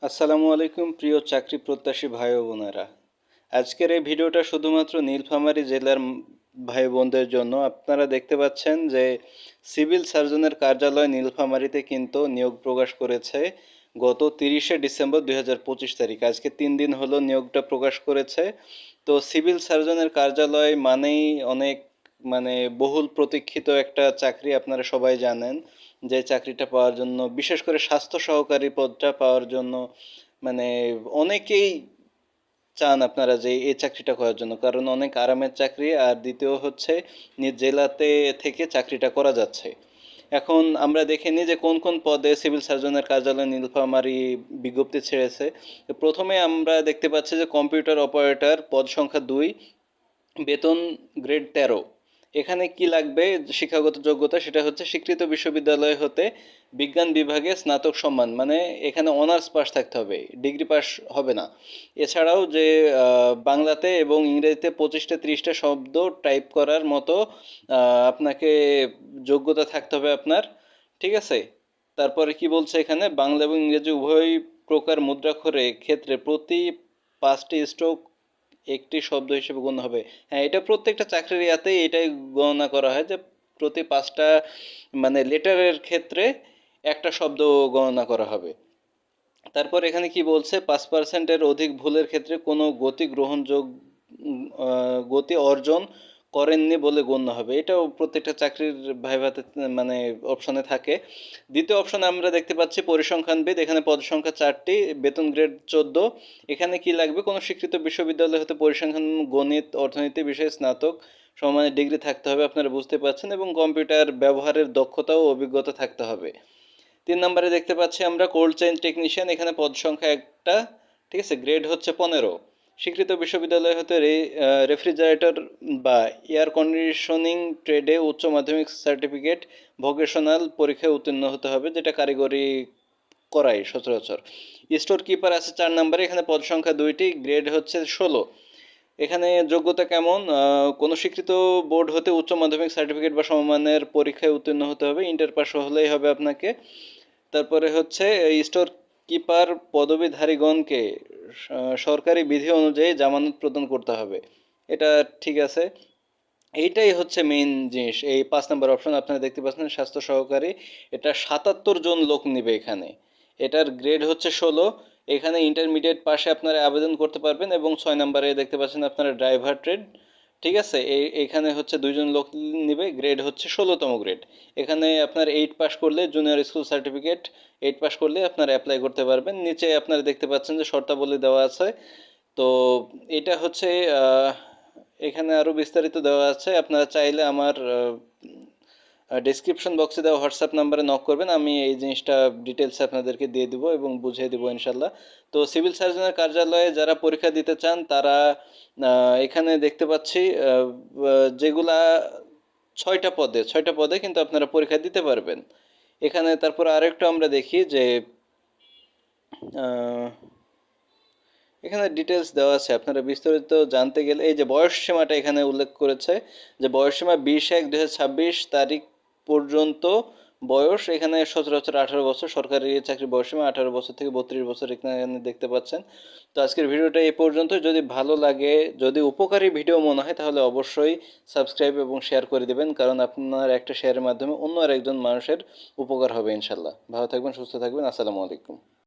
আসসালামু আলাইকুম প্রিয় চাকরি প্রত্যাশী ভাই ও বোনেরা। আজকের এই ভিডিওটা শুধুমাত্র নীলফামারী জেলার ভাই বোনদের জন্য। আপনারা দেখতে পাচ্ছেন যে সিভিল সার্জনের কার্যালয় নীলফামারীতে কিন্তু নিয়োগ প্রকাশ করেছে গত 30শে ডিসেম্বর 2025 তারিখ। আজকে 3 দিন হলো নিয়োগটা প্রকাশ করেছে। তো সিভিল সার্জনের কার্যালয় মানেই অনেক বহুল প্রতীক্ষিত একটা চাকরি, আপনারা সবাই জানেন। যে চাকরিটা পাওয়ার জন্য, বিশেষ করে স্বাস্থ্য সহকারী পদটা পাওয়ার জন্য মানে অনেকেই চান আপনারা যে এই চাকরিটা করার জন্য, কারণ অনেক আরামের চাকরি, আর দ্বিতীয় হচ্ছে নিজ জেলাতে থেকে চাকরিটা করা যাচ্ছে। এখন আমরা দেখে নিই যে কোন কোন পদে সিভিল সার্জনের কার্যালয় নীলফামারী বিজ্ঞপ্তি ছেড়েছে। তো প্রথমে আমরা দেখতে পাচ্ছি যে কম্পিউটার অপারেটর, পদ সংখ্যা 2, বেতন গ্রেড 13। এখানে কি লাগবে শিক্ষাগত যোগ্যতা, সেটা হচ্ছে স্বীকৃত বিশ্ববিদ্যালয় হতে বিজ্ঞান বিভাগে স্নাতক সম্মান, মানে এখানে অনার্স পাস থাকতে হবে, ডিগ্রি পাস হবে না। এছাড়াও যে বাংলাতে এবং ইংরেজিতে 25-30টা শব্দ টাইপ করার মতো আপনাকে যোগ্যতা থাকতে হবে আপনার, ঠিক আছে। তারপরে কি বলছে এখানে, বাংলা এবং ইংরেজি উভয় প্রকার মুদ্রাক্ষরে ক্ষেত্রে প্রতি 5টি স্ট্রোক একটি শব্দ হিসেবে গণ্য হবে। হ্যাঁ, এটা প্রত্যেকটা চাকরির ইয়াতেই এটাই গণনা করা হয় যে প্রতি 5টা লেটারের ক্ষেত্রে একটা শব্দ গণনা করা হবে। তারপর এখানে কি বলছে, 5%-এর অধিক ভুলের ক্ষেত্রে কোনো গতি অর্জন করেননি বলে গণ্য হবে। এটাও প্রত্যেকটা চাকরির ভাইভাতে অপশনে থাকে। দ্বিতীয় অপশনে আমরা দেখতে পাচ্ছি পরিসংখ্যানবিদ, এখানে পদ সংখ্যা 4টি, বেতন গ্রেড 14। এখানে কি লাগবে, কোনো স্বীকৃত বিশ্ববিদ্যালয় হতে পরিসংখ্যান, গণিত, অর্থনীতি বিষয়ে স্নাতক সমমানের ডিগ্রি থাকতে হবে, আপনারা বুঝতে পারছেন, এবং কম্পিউটার ব্যবহারের দক্ষতা ও অভিজ্ঞতা থাকতে হবে। 3 নম্বরে দেখতে পাচ্ছি আমরা কোল্ড চেইন টেকনিশিয়ান, এখানে পদ সংখ্যা 1টা, ঠিক আছে, গ্রেড হচ্ছে 15। স্বীকৃত বিশ্ববিদ্যালয় হতে রেফ্রিজারেটর বা এয়ার কন্ডিশনিং ট্রেডে উচ্চ মাধ্যমিক সার্টিফিকেট ভোকেশনাল পরীক্ষায় উত্তীর্ণ হতে হবে, যেটা কারিগরি করাই সচরাচর। স্টোর কিপার আছে 4 নম্বরে, এখানে পদ সংখ্যা 2টি, গ্রেড হচ্ছে 16। এখানে যোগ্যতা কেমন, কোনো স্বীকৃত বোর্ড হতে উচ্চ মাধ্যমিক সার্টিফিকেট বা সমমানের পরীক্ষায় উত্তীর্ণ হতে হবে, ইন্টার পাস হলেই হবে আপনাকে। তারপরে হচ্ছে স্টোর কিপার পদবীধারীগণকে সরকারি বিধি অনুযায়ী জামানত প্রদান করতে হবে। এটা ঠিক আছে। এইটাই হচ্ছে মেইন জিনিস। এই 5 নম্বর অপশন আপনারা দেখতে পাচ্ছেন, স্বাস্থ্য সহকারী। এটা 77 জন লোক নিবে এখানে। এটার গ্রেড হচ্ছে 16। এখানে ইন্টারমিডিয়েট পাশে আপনারা আবেদন করতে পারবেন, এবং 6 নম্বরে দেখতে পাচ্ছেন আপনারা ড্রাইভার ট্রেড, ঠিক আছে। এখানে হচ্ছে 2জন লোক নিবে, গ্রেড হচ্ছে 16তম গ্রেড। এখানে আপনার 8 পাস করলে জুনিয়র স্কুল সার্টিফিকেট, 8 পাস করলে আপনারা অ্যাপ্লাই করতে পারবেন। নিচে আপনারা দেখতে পাচ্ছেন যে শর্তাবলী দেওয়া আছে। তো এটা হচ্ছে এখানে আরও বিস্তারিত দেওয়া আছে, আপনারা চাইলে আমার ডেসক্রিপশন বক্সে দেওয়া হোয়াটসঅ্যাপ নাম্বারে নক করবেন, আমি এই জিনিসটা ডিটেলসে আপনাদেরকে দিয়ে দিব এবং বুঝিয়ে দেবো ইনশাল্লাহ। তো সিভিল সার্জনের কার্যালয়ে যারা পরীক্ষা দিতে চান তারা এখানে দেখতে পাচ্ছি যেগুলা 6টা পদে কিন্তু আপনারা পরীক্ষা দিতে পারবেন এখানে। তারপর আরেকটু আমরা দেখি যে আহ, এখানে ডিটেলস দেওয়া আছে, আপনারা বিস্তারিত জানতে গেলে এই যে বয়স সীমাটা এখানে উল্লেখ করেছে, যে বয়স সীমা 20/1/2026 তারিখ পর্যন্ত বয়স। এখানে সচরাচর 18 বছর, সরকারি চাকরির বয়স সীমা 18 বছর থেকে 32 বছর এখানে দেখতে পাচ্ছেন। তো আজকের ভিডিওটা এই পর্যন্ত। যদি ভালো লাগে, যদি উপকারী ভিডিও মনে হয়, তাহলে অবশ্যই সাবস্ক্রাইব এবং শেয়ার করে দিবেন, কারণ আপনার একটা শেয়ারের মাধ্যমে অন্য আরেকজন মানুষের উপকার হবে ইনশাল্লাহ। ভালো থাকবেন, সুস্থ থাকবেন, আসসালামু আলাইকুম।